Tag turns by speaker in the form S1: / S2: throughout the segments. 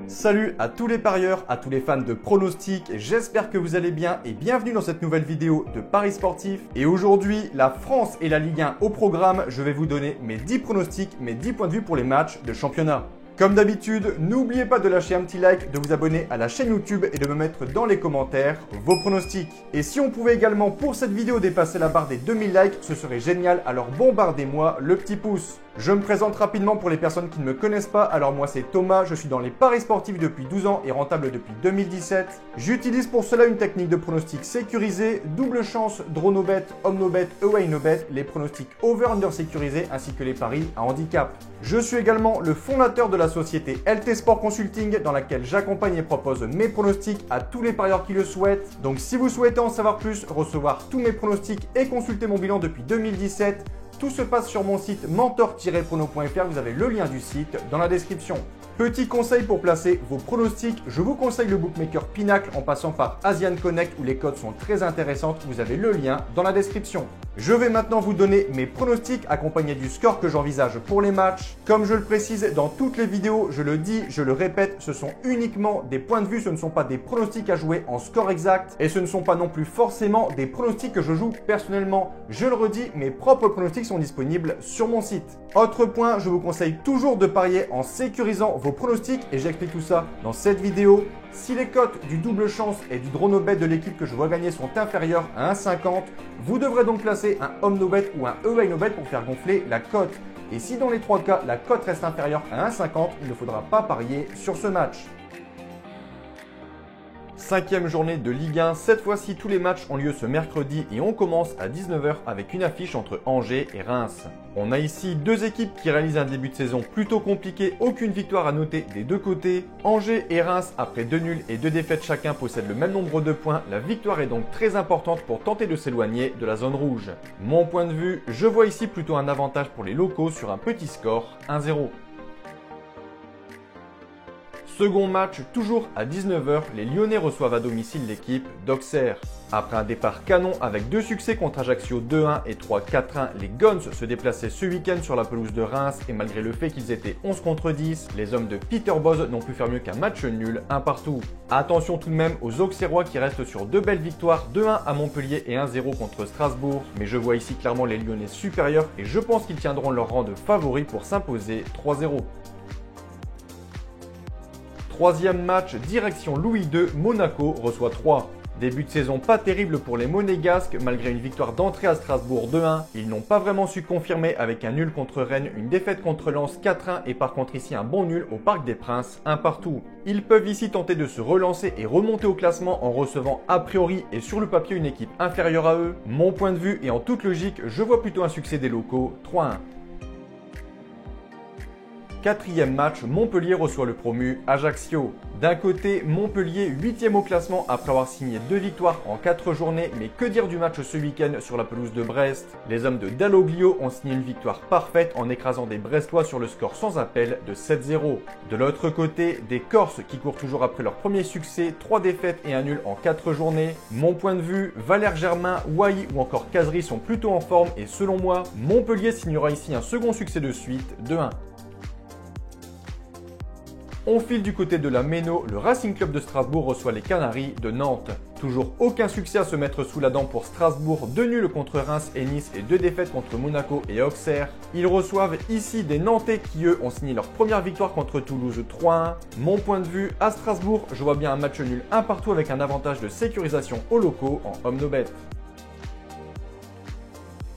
S1: Salut à tous les parieurs, à tous les fans de pronostics, j'espère que vous allez bien et bienvenue dans cette nouvelle vidéo de Paris Sportif. Et aujourd'hui, la France et la Ligue 1 au programme, je vais vous donner mes 10 pronostics, mes 10 points de vue pour les matchs de championnat. Comme d'habitude, n'oubliez pas de lâcher un petit like, de vous abonner à la chaîne YouTube et de me mettre dans les commentaires vos pronostics. Et si on pouvait également pour cette vidéo dépasser la barre des 2000 likes, ce serait génial, alors bombardez-moi le petit pouce. Je me présente rapidement pour les personnes qui ne me connaissent pas, alors moi c'est Thomas, je suis dans les paris sportifs depuis 12 ans et rentable depuis 2017. J'utilise pour cela une technique de pronostic sécurisé, double chance, draw no bet, home no bet, away no bet, les pronostics over-under sécurisés ainsi que les paris à handicap. Je suis également le fondateur de la société LT Sport Consulting dans laquelle j'accompagne et propose mes pronostics à tous les parieurs qui le souhaitent. Donc si vous souhaitez en savoir plus, recevoir tous mes pronostics et consulter mon bilan depuis 2017, tout se passe sur mon site mentor-prono.fr, vous avez le lien du site dans la description. Petit conseil pour placer vos pronostics, je vous conseille le bookmaker Pinacle en passant par Asian Connect où les codes sont très intéressantes, vous avez le lien dans la description. Je vais maintenant vous donner mes pronostics accompagnés du score que j'envisage pour les matchs. Comme je le précise dans toutes les vidéos, je le dis, je le répète, ce sont uniquement des points de vue, ce ne sont pas des pronostics à jouer en score exact et ce ne sont pas non plus forcément des pronostics que je joue personnellement. Je le redis, mes propres pronostics sont disponibles sur mon site. Autre point, je vous conseille toujours de parier en sécurisant vos pronostics et j'explique tout ça dans cette vidéo. Si les cotes du double chance et du draw no bet de l'équipe que je vois gagner sont inférieures à 1,50, vous devrez donc placer un home no bet ou un away no bet pour faire gonfler la cote. Et si dans les trois cas, la cote reste inférieure à 1,50, il ne faudra pas parier sur ce match. Cinquième journée de Ligue 1, cette fois-ci tous les matchs ont lieu ce mercredi et on commence à 19 h avec une affiche entre Angers et Reims. On a ici deux équipes qui réalisent un début de saison plutôt compliqué, aucune victoire à noter des deux côtés. Angers et Reims, après 2 nuls et 2 défaites chacun, possèdent le même nombre de points. La victoire est donc très importante pour tenter de s'éloigner de la zone rouge. Mon point de vue, je vois ici plutôt un avantage pour les locaux sur un petit score 1-0. Second match, toujours à 19 h, les Lyonnais reçoivent à domicile l'équipe d'Auxerre. Après un départ canon avec 2 succès contre Ajaccio 2-1 et 3-4-1, les Guns se déplaçaient ce week-end sur la pelouse de Reims et malgré le fait qu'ils étaient 11 contre 10, les hommes de Peter Bosz n'ont pu faire mieux qu'un match nul, un partout. Attention tout de même aux Auxerrois qui restent sur 2 belles victoires, 2-1 à Montpellier et 1-0 contre Strasbourg, mais je vois ici clairement les Lyonnais supérieurs et je pense qu'ils tiendront leur rang de favoris pour s'imposer 3-0. Troisième match, direction Louis II, Monaco reçoit 3. Début de saison pas terrible pour les Monégasques, malgré une victoire d'entrée à Strasbourg 2-1. Ils n'ont pas vraiment su confirmer avec un nul contre Rennes, une défaite contre Lens 4-1 et par contre ici un bon nul au Parc des Princes, un partout. Ils peuvent ici tenter de se relancer et remonter au classement en recevant a priori et sur le papier une équipe inférieure à eux. Mon point de vue et en toute logique, je vois plutôt un succès des locaux 3-1. Quatrième match, Montpellier reçoit le promu Ajaccio. D'un côté, Montpellier 8e au classement après avoir signé 2 victoires en 4 journées, mais que dire du match ce week-end sur la pelouse de Brest? Les hommes de Dalloglio ont signé une victoire parfaite en écrasant des Brestois sur le score sans appel de 7-0. De l'autre côté, des Corses qui courent toujours après leur premier succès, 3 défaites et un nul en 4 journées. Mon point de vue, Valère Germain, Wai ou encore Cazerie sont plutôt en forme et selon moi, Montpellier signera ici un second succès de suite, 2-1. On file du côté de la Méno, le Racing Club de Strasbourg reçoit les Canaries de Nantes. Toujours aucun succès à se mettre sous la dent pour Strasbourg, 2 nuls contre Reims et Nice et 2 défaites contre Monaco et Auxerre. Ils reçoivent ici des Nantais qui eux ont signé leur première victoire contre Toulouse 3-1. Mon point de vue, à Strasbourg, je vois bien un match nul un partout avec un avantage de sécurisation aux locaux en home no bet.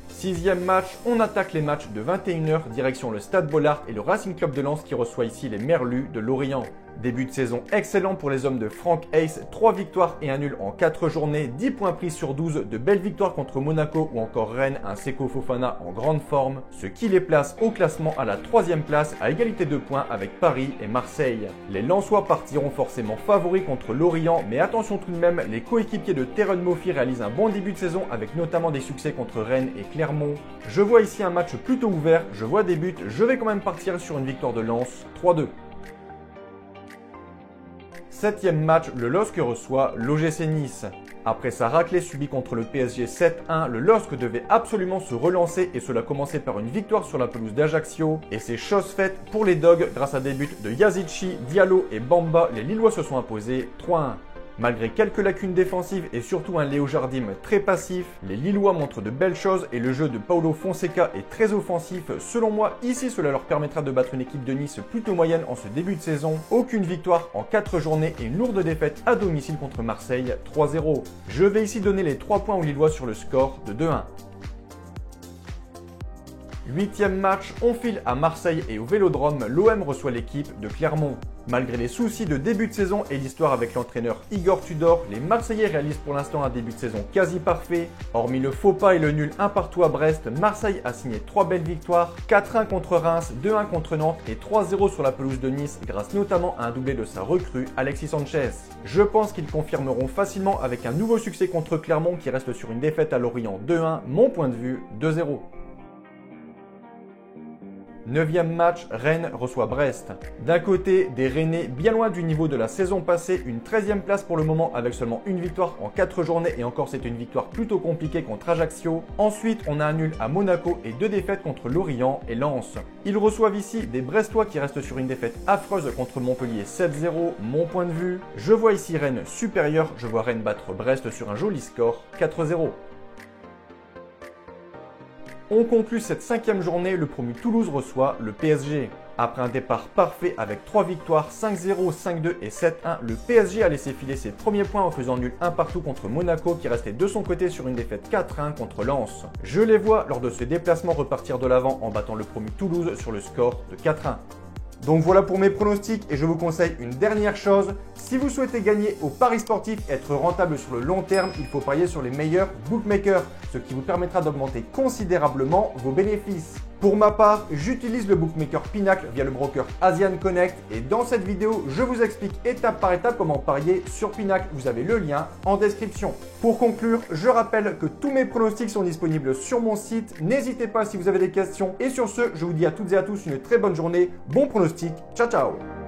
S1: Sixième match, on attaque les matchs de 21 h, direction le Stade Bollaert et le Racing Club de Lens qui reçoit ici les Merlus de Lorient. Début de saison excellent pour les hommes de Franck Haise, 3 victoires et un nul en 4 journées, 10 points pris sur 12, de belles victoires contre Monaco ou encore Rennes, un Seko Fofana en grande forme, ce qui les place au classement à la 3e place à égalité de points avec Paris et Marseille. Les Lensois partiront forcément favoris contre Lorient, mais attention tout de même, les coéquipiers de Terren Moffi réalisent un bon début de saison avec notamment des succès contre Rennes et Clermont. Je vois ici un match plutôt ouvert, je vois des buts, je vais quand même partir sur une victoire de Lens 3-2. Septième match, le LOSC reçoit l'OGC Nice. Après sa raclée subie contre le PSG 7-1, le LOSC devait absolument se relancer et cela commençait par une victoire sur la pelouse d'Ajaccio. Et c'est chose faite pour les Dogs grâce à des buts de Yazici, Diallo et Bamba, les Lillois se sont imposés 3-1. Malgré quelques lacunes défensives et surtout un Léo Jardim très passif, les Lillois montrent de belles choses et le jeu de Paulo Fonseca est très offensif. Selon moi, ici cela leur permettra de battre une équipe de Nice plutôt moyenne en ce début de saison. Aucune victoire en 4 journées et une lourde défaite à domicile contre Marseille 3-0. Je vais ici donner les 3 points aux Lillois sur le score de 2-1. 8e match, on file à Marseille et au Vélodrome, l'OM reçoit l'équipe de Clermont. Malgré les soucis de début de saison et l'histoire avec l'entraîneur Igor Tudor, les Marseillais réalisent pour l'instant un début de saison quasi parfait. Hormis le faux pas et le nul 1-1 à Brest, Marseille a signé 3 belles victoires, 4-1 contre Reims, 2-1 contre Nantes et 3-0 sur la pelouse de Nice grâce notamment à un doublé de sa recrue Alexis Sanchez. Je pense qu'ils confirmeront facilement avec un nouveau succès contre Clermont qui reste sur une défaite à Lorient 2-1, mon point de vue 2-0. 9e match, Rennes reçoit Brest. D'un côté, des Rennais bien loin du niveau de la saison passée, une 13e place pour le moment avec seulement une victoire en 4 journées et encore c'est une victoire plutôt compliquée contre Ajaccio. Ensuite, on a un nul à Monaco et 2 défaites contre Lorient et Lens. Ils reçoivent ici des Brestois qui restent sur une défaite affreuse contre Montpellier 7-0, mon point de vue. Je vois ici Rennes supérieur, je vois Rennes battre Brest sur un joli score 4-0. On conclut cette 5e journée, le promu Toulouse reçoit le PSG. Après un départ parfait avec 3 victoires, 5-0, 5-2 et 7-1, le PSG a laissé filer ses premiers points en faisant nul 1-1 contre Monaco qui restait de son côté sur une défaite 4-1 contre Lens. Je les vois lors de ce déplacement repartir de l'avant en battant le promu Toulouse sur le score de 4-1. Donc voilà pour mes pronostics et je vous conseille une dernière chose. Si vous souhaitez gagner au paris sportif et être rentable sur le long terme, il faut parier sur les meilleurs bookmakers, ce qui vous permettra d'augmenter considérablement vos bénéfices. Pour ma part, j'utilise le bookmaker Pinacle via le broker Asian Connect et dans cette vidéo, je vous explique étape par étape comment parier sur Pinacle. Vous avez le lien en description. Pour conclure, je rappelle que tous mes pronostics sont disponibles sur mon site. N'hésitez pas si vous avez des questions. Et sur ce, je vous dis à toutes et à tous une très bonne journée. Bon pronostic. Ciao, ciao!